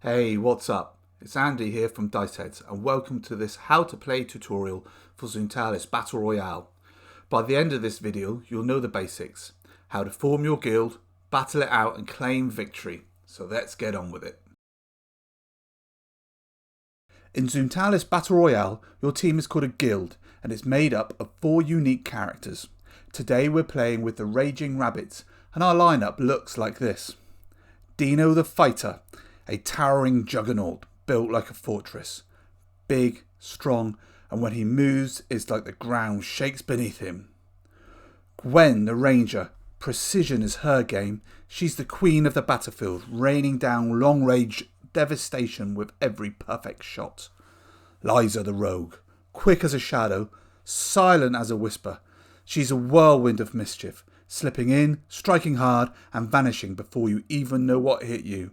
Hey, what's up? It's Andy here from Diceheads and welcome to this how to play tutorial for Zoontalis Battle Royale. By the end of this video, you'll know the basics, how to form your guild, battle it out and claim victory. So let's get on with it. In Zoontalis Battle Royale, your team is called a guild and it's made up of 4 unique characters. Today we're playing with the Raging Rabbits and our lineup looks like this. Dino the Fighter, a towering juggernaut built like a fortress. Big, strong, and when he moves it's like the ground shakes beneath him. Gwen the Ranger, precision is her game. She's the queen of the battlefield, raining down long-range devastation with every perfect shot. Liza the Rogue, quick as a shadow, silent as a whisper. She's a whirlwind of mischief, slipping in, striking hard, and vanishing before you even know what hit you.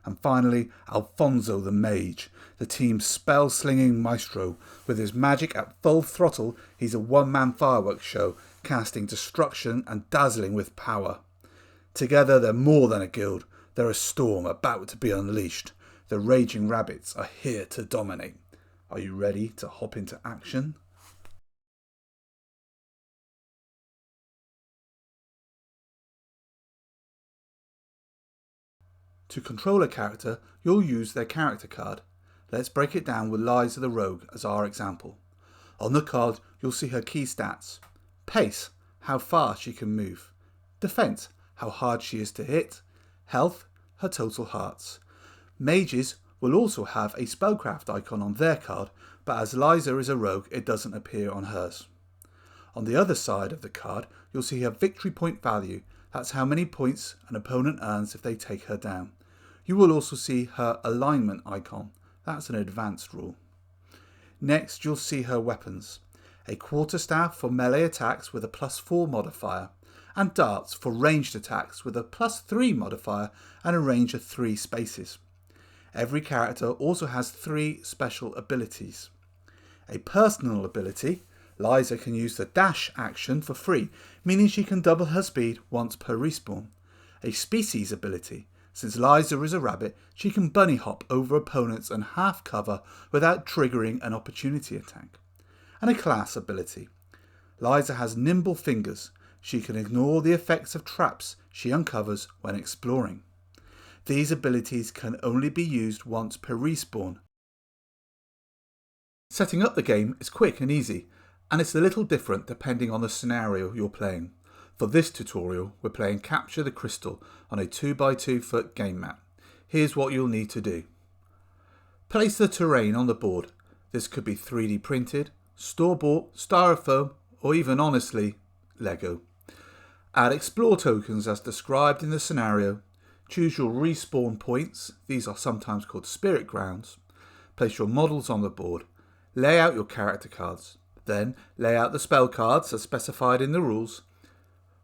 And finally, Alfonso the Mage, the team's spell-slinging maestro. With his magic at full throttle, he's a one-man fireworks show, casting destruction and dazzling with power. Together they're more than a guild, they're a storm about to be unleashed. The Raging Rabbits are here to dominate. Are you ready to hop into action? To control a character, you'll use their character card. Let's break it down with Liza the Rogue as our example. On the card, you'll see her key stats. Pace, how far she can move. Defense, how hard she is to hit. Health, her total hearts. Mages will also have a spellcraft icon on their card, but as Liza is a rogue, it doesn't appear on hers. On the other side of the card, you'll see her victory point value. That's how many points an opponent earns if they take her down. You will also see her alignment icon. That's an advanced rule. Next, you'll see her weapons. A quarterstaff for melee attacks with a +4 modifier, and darts for ranged attacks with a +3 modifier and a range of 3 spaces. Every character also has 3 special abilities. A personal ability, Liza can use the dash action for free, meaning she can double her speed once per respawn. A species ability, since Liza is a rabbit, she can bunny hop over opponents and half cover without triggering an opportunity attack. And a class ability. Liza has nimble fingers. She can ignore the effects of traps she uncovers when exploring. These abilities can only be used once per respawn. Setting up the game is quick and easy, and it's a little different depending on the scenario you're playing. For this tutorial, we're playing Capture the Crystal on a 2x2 foot game map. Here's what you'll need to do. Place the terrain on the board. This could be 3D printed, store-bought, styrofoam, or even honestly, Lego. Add explore tokens as described in the scenario. Choose your respawn points. These are sometimes called spirit grounds. Place your models on the board. Lay out your character cards. Then lay out the spell cards as specified in the rules.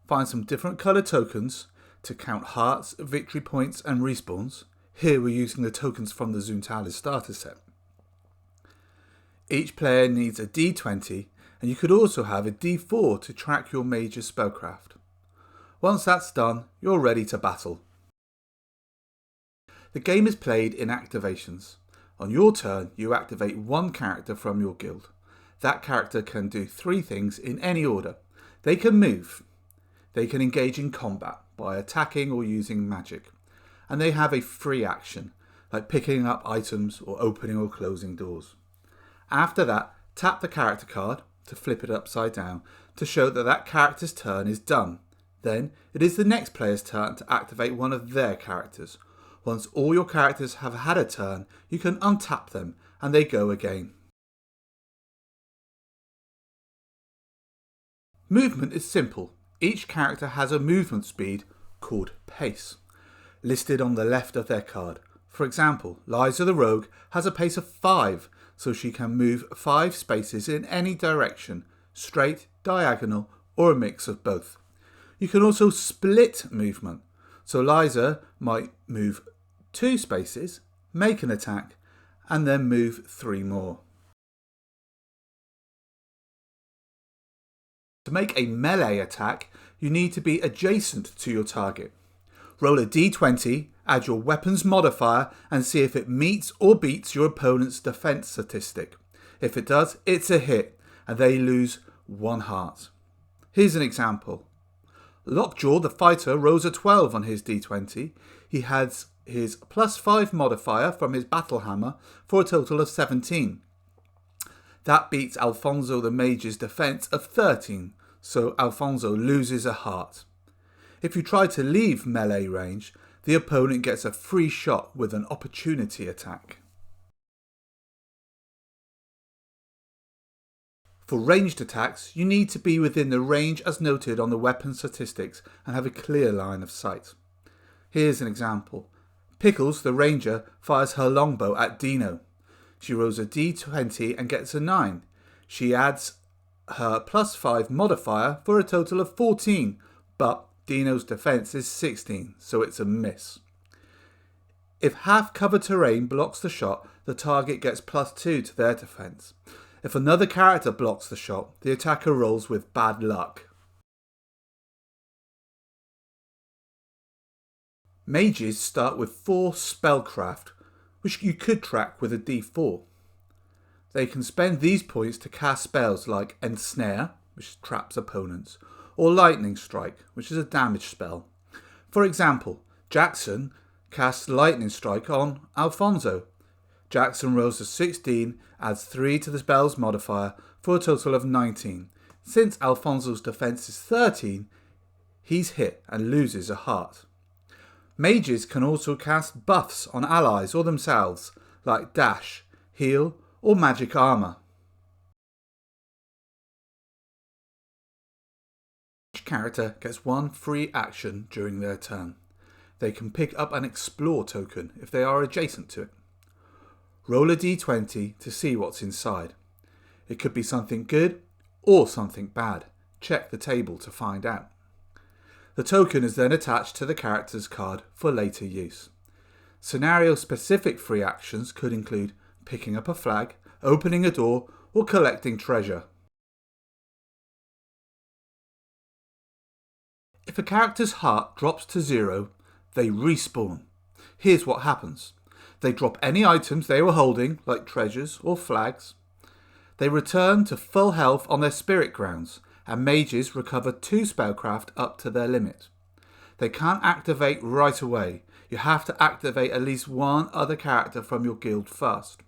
Find some different colour tokens to count hearts, victory points and respawns. Here we're using the tokens from the Zoontalis starter set. Each player needs a D20 and you could also have a D4 to track your mage's spellcraft. Once that's done, you're ready to battle. The game is played in activations. On your turn, you activate one character from your guild. That character can do 3 things in any order. They can move. They can engage in combat by attacking or using magic. And they have a free action, like picking up items or opening or closing doors. After that, tap the character card to flip it upside down to show that that character's turn is done. Then it is the next player's turn to activate one of their characters. Once all your characters have had a turn, you can untap them and they go again. Movement is simple. Each character has a movement speed called pace, listed on the left of their card. For example, Liza the Rogue has a pace of 5, so she can move 5 spaces in any direction, straight, diagonal, or a mix of both. You can also split movement, so Liza might move 2 spaces, make an attack, and then move 3 more. To make a melee attack, you need to be adjacent to your target. Roll a d20, add your weapon's modifier and see if it meets or beats your opponent's defense statistic. If it does, it's a hit and they lose 1 heart. Here's an example. Lockjaw the fighter rolls a 12 on his d20. He has his +5 modifier from his battle hammer for a total of 17. That beats Alfonso the mage's defense of 13, so Alfonso loses a heart. If you try to leave melee range, the opponent gets a free shot with an opportunity attack. For ranged attacks, you need to be within the range as noted on the weapon statistics and have a clear line of sight. Here's an example. Pickles, the ranger, fires her longbow at Dino. She rolls a d20 and gets a 9. She adds her +5 modifier for a total of 14, but Dino's defense is 16, so it's a miss. If half-covered terrain blocks the shot, the target gets +2 to their defense. If another character blocks the shot, the attacker rolls with bad luck. Mages start with 4 spellcraft, which you could track with a d4. They can spend these points to cast spells like Ensnare, which traps opponents, or Lightning Strike, which is a damage spell. For example, Jackson casts Lightning Strike on Alfonso. Jackson rolls a 16, adds 3 to the spell's modifier for a total of 19. Since Alfonso's defense is 13, he's hit and loses a heart. Mages can also cast buffs on allies or themselves, like Dash, Heal, or Magic Armor. Each character gets 1 free action during their turn. They can pick up an Explore token if they are adjacent to it. Roll a d20 to see what's inside. It could be something good or something bad. Check the table to find out. The token is then attached to the character's card for later use. Scenario-specific free actions could include picking up a flag, opening a door, or collecting treasure. If a character's heart drops to 0, they respawn. Here's what happens. They drop any items they were holding, like treasures or flags. They return to full health on their spirit grounds, and mages recover 2 spellcraft up to their limit. They can't activate right away. You have to activate at least 1 other character from your guild first.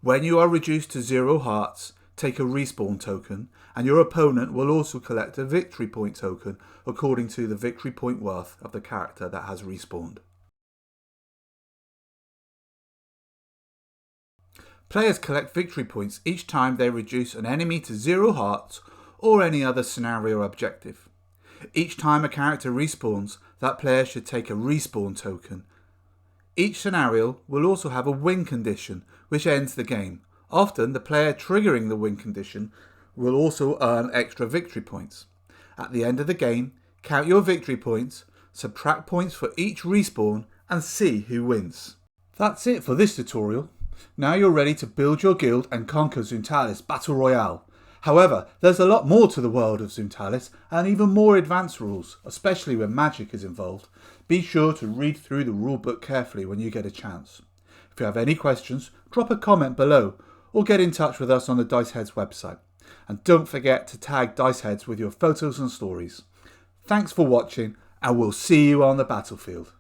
When you are reduced to 0 hearts, take a respawn token, and your opponent will also collect a victory point token according to the victory point worth of the character that has respawned. Players collect victory points each time they reduce an enemy to 0 hearts or any other scenario objective. Each time a character respawns, that player should take a respawn token. Each scenario will also have a win condition, which ends the game. Often, the player triggering the win condition will also earn extra victory points. At the end of the game, count your victory points, subtract points for each respawn, and see who wins. That's it for this tutorial. Now you're ready to build your guild and conquer Zoontalis Battle Royale. However, there's a lot more to the world of Zoontalis and even more advanced rules, especially when magic is involved. Be sure to read through the rulebook carefully when you get a chance. If you have any questions, drop a comment below or get in touch with us on the Dice Heads website. And don't forget to tag Dice Heads with your photos and stories. Thanks for watching and we'll see you on the battlefield.